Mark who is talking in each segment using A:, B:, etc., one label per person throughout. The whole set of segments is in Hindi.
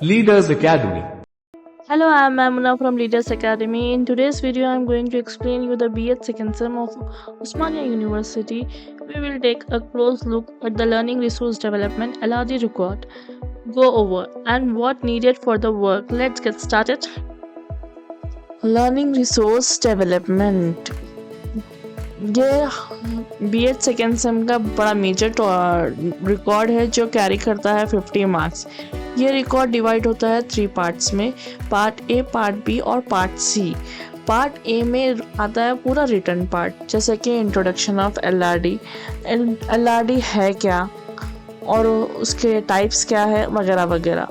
A: Leaders Academy.
B: Hello, I am Amuna from Leaders Academy. In today's video, I am going to explain you the B.Ed second sem of Osmania University. We will take a close look at the Learning Resource Development LRD record, go over, and what needed for the work. Let's get started. Learning Resource Development ये B.Ed सेकेंड सेम का बड़ा मेजर रिकॉर्ड है जो कैरी करता है 50 मार्क्स। ये रिकॉर्ड डिवाइड होता है 3 पार्ट्स में, पार्ट ए, पार्ट बी और पार्ट सी। पार्ट ए में आता है पूरा रिटर्न पार्ट, जैसे कि इंट्रोडक्शन ऑफ एलआरडी, एलआरडी है क्या और उसके टाइप्स क्या है वगैरह वगैरह,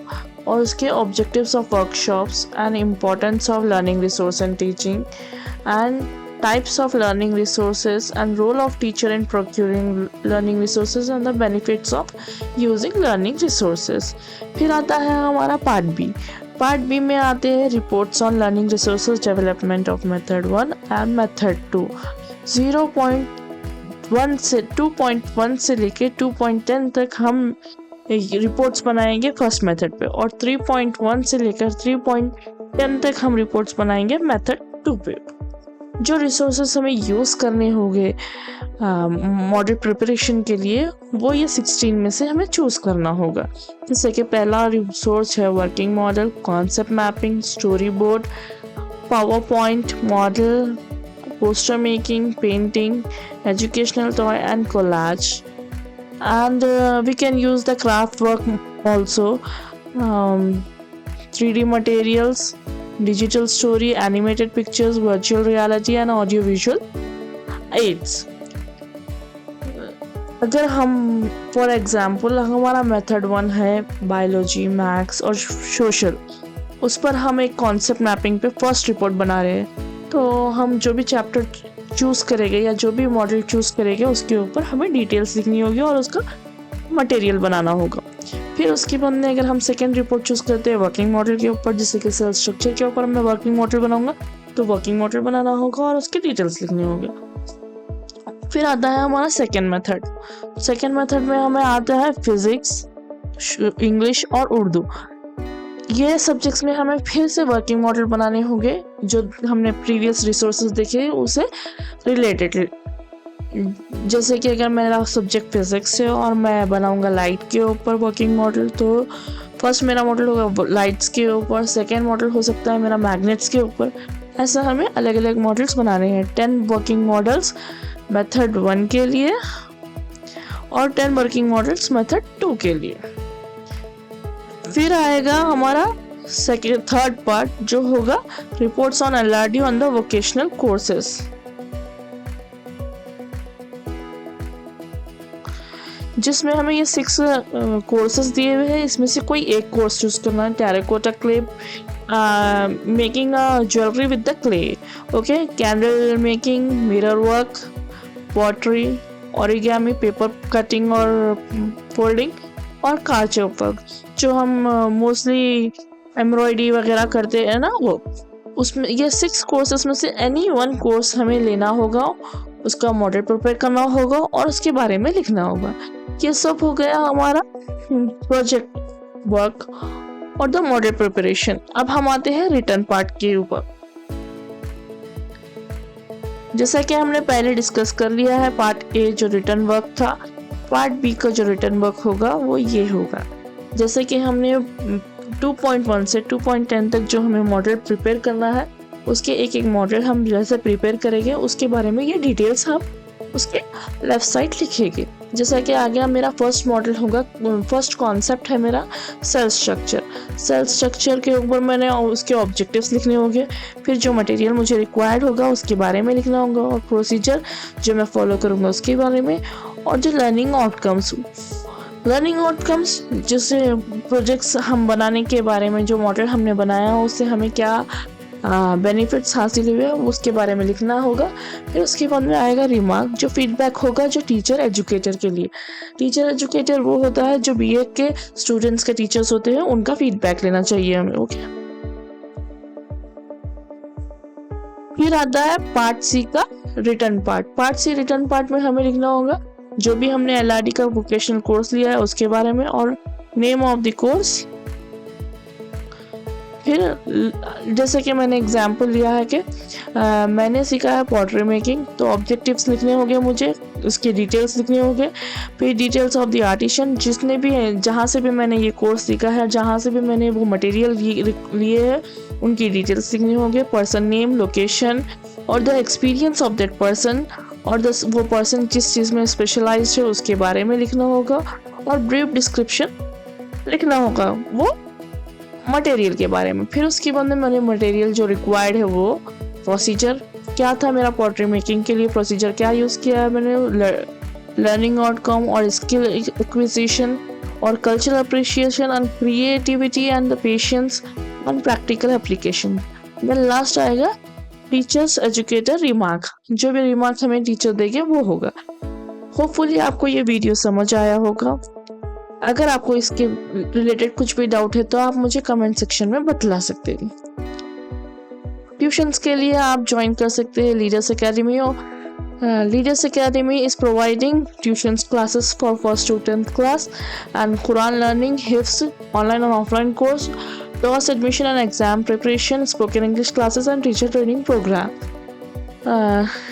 B: और उसके objectives of workshops and importance of learning resource and teaching and types of learning resources and role of teacher in procuring learning resources and the benefits of using learning resources। फिर आता है हमारा पार्ट बी। पार्ट बी में आते हैं reports on learning resources development of method 1 and method 2। 0.1 से 2.1 से लेके 2.10 तक हम रिपोर्ट्स बनाएंगे फर्स्ट मेथड पे, और 3.1 से लेकर 3.10 तक हम रिपोर्ट्स बनाएंगे मेथड 2 पे। जो रिसोर्सेस हमें यूज़ करने होंगे मॉडल प्रिपरेशन के लिए, वो ये 16 में से हमें चूज़ करना होगा। जैसे कि पहला रिसोर्स है working model, concept mapping, story board, power point model, poster making, painting, educational toy and collage, and we can use the craft work also, 3D materials, digital story, animated pictures, virtual reality and audio visual aids। अगर हम फॉर एग्जांपल हमारा मेथड 1 है बायोलॉजी, मैथ्स और सोशल, उस पर हम एक कॉन्सेप्ट मैपिंग पे फर्स्ट रिपोर्ट बना रहे हैं, तो हम जो भी चैप्टर चूज़ करेंगे या जो भी मॉडल चूज़ करेंगे उसके ऊपर हमें डिटेल्स लिखनी होगी और उसका मटेरियल बनाना होगा। फिर उसके बाद में अगर हम सेकेंड रिपोर्ट चूज़ करते हैं वर्किंग मॉडल के ऊपर, जैसे कि सेल स्ट्रक्चर के ऊपर मैं वर्किंग मॉडल बनाऊंगा, तो वर्किंग मॉडल बनाना होगा और उसके डिटेल्स लिखने होंगे। फिर आता है हमारा सेकेंड मेथड। सेकेंड मेथड में हमें आता है फिजिक्स, इंग्लिश और उर्दू। ये सब्जेक्ट्स में हमें फिर से वर्किंग मॉडल बनाने होंगे, जो हमने प्रीवियस रिसोर्सेज देखे उसे रिलेटेड। जैसे कि अगर मेरा सब्जेक्ट फिजिक्स है और मैं बनाऊंगा लाइट के ऊपर वर्किंग मॉडल, तो फर्स्ट मेरा मॉडल होगा लाइट्स के ऊपर, सेकेंड मॉडल हो सकता है मेरा मैग्नेट्स के ऊपर। ऐसा हमें अलग अलग मॉडल्स बनाने हैं। 10 वर्किंग मॉडल्स मेथड 1 के लिए और 10 वर्किंग मॉडल्स मेथड 2 के लिए। फिर आएगा हमारा थर्ड पार्ट, जो होगा reports on LRD on the vocational courses, जिसमें हमें ये 6 कोर्सेज दिए हुए हैं। इसमें से कोई एक कोर्स चूज करना है। Terracotta clay making jewellery with the clay, okay, candle making, mirror work, pottery, origami, paper cutting और फोल्डिंग, और कार्चेप वर्क, जो हम मोस्टली एम्ब्रॉयडरी वगैरह करते हैं ना, वो उसमें ये 6 कोर्सेस में से एनी 1 कोर्स हमें लेना होगा, उसका मॉडल प्रिपेयर करना होगा और उसके बारे में लिखना होगा। ये सब हो गया हमारा प्रोजेक्ट वर्क और द मॉडल प्रिपरेशन। अब हम आते हैं रिटर्न पार्ट के ऊपर। जैसा कि हमने पहले डिस्कस कर लिया है, पार्ट ए जो रिटर्न वर्क था, पार्ट बी का जो रिटर्न वर्क होगा वो ये होगा। जैसे कि हमने 2.1 से 2.10 तक जो हमें मॉडल प्रिपेयर करना है, उसके एक एक मॉडल हम जैसे प्रिपेयर करेंगे उसके बारे में ये डिटेल्स हम उसके लेफ्ट साइड लिखेंगे। जैसा कि आ गया मेरा फर्स्ट मॉडल होगा, फर्स्ट कॉन्सेप्ट है मेरा सेल स्ट्रक्चर। सेल स्ट्रक्चर के ऊपर मैंने उसके ऑब्जेक्टिव्स लिखने होंगे, फिर जो मटेरियल मुझे रिक्वायर्ड होगा उसके बारे में लिखना होगा, और प्रोसीजर जो मैं फॉलो करूँगा उसके बारे में, और जो लर्निंग आउटकम्स जैसे प्रोजेक्ट्स हम बनाने के बारे में, जो मॉडल हमने बनाया उससे हमें क्या बेनिफिट्स हासिल हुए उसके बारे में लिखना होगा। फिर उसके बाद में आएगा रिमार्क, जो फीडबैक होगा जो टीचर एजुकेटर के लिए। टीचर एजुकेटर वो होता है जो बीए के स्टूडेंट्स के टीचर्स होते हैं, उनका फीडबैक लेना चाहिए हमें, ओके। फिर आता है पार्ट सी का return part. Part C return part में हमें लिखना होगा जो भी हमने एलआरडी का वोकेशनल कोर्स लिया है उसके बारे में, और नेम ऑफ द कोर्स, फिर जैसे कि मैंने एग्जांपल लिया है कि मैंने सीखा है पॉटरी मेकिंग, तो ऑब्जेक्टिव्स लिखने होंगे मुझे, उसके डिटेल्स लिखने होंगे। फिर डिटेल्स ऑफ द आर्टिशन, जिसने भी जहाँ से भी मैंने ये कोर्स सीखा है, जहाँ से भी मैंने वो मटेरियल लिए है, उनकी डिटेल्स लिखने होंगे। पर्सन नेम, लोकेशन और the experience of that person, और वो पर्सन किस चीज़ में स्पेशलाइज्ड है उसके बारे में लिखना होगा। और ब्रीफ डिस्क्रिप्शन लिखना होगा वो मटेरियल के बारे में। फिर उसके बाद में मैंने मटेरियल जो रिक्वायर्ड है वो प्रोसीजर क्या था मेरा पॉटरी मेकिंग के लिए, प्रोसीजर क्या यूज़ किया है मैंने, लर्निंग आउटकम और स्किल एक्विजिशन और cultural appreciation and creativity and the patience and practical application. Then last आएगा टीचर्स एजुकेटर रिमार्क, जो भी रिमार्क हमें टीचर देंगे वो होगा। होपफुली आपको ये वीडियो समझ आया होगा। अगर आपको इसके रिलेटेड कुछ भी डाउट है तो आप मुझे कमेंट सेक्शन में बतला सकते हैं। ट्यूशंस के लिए आप ज्वाइन कर सकते हैं leaders academy. Leaders academy is providing tuitions classes for first to 10th class and Quran learning, हिफ्स, ऑनलाइन और offline course, toss admission and exam preparation, spoken English classes and teacher training programme.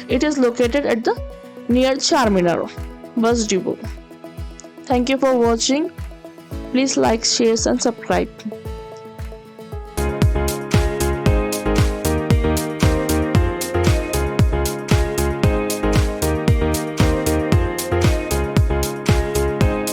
B: It is located at the near Charminar bus depot. Thank you for watching. Please like, share and subscribe.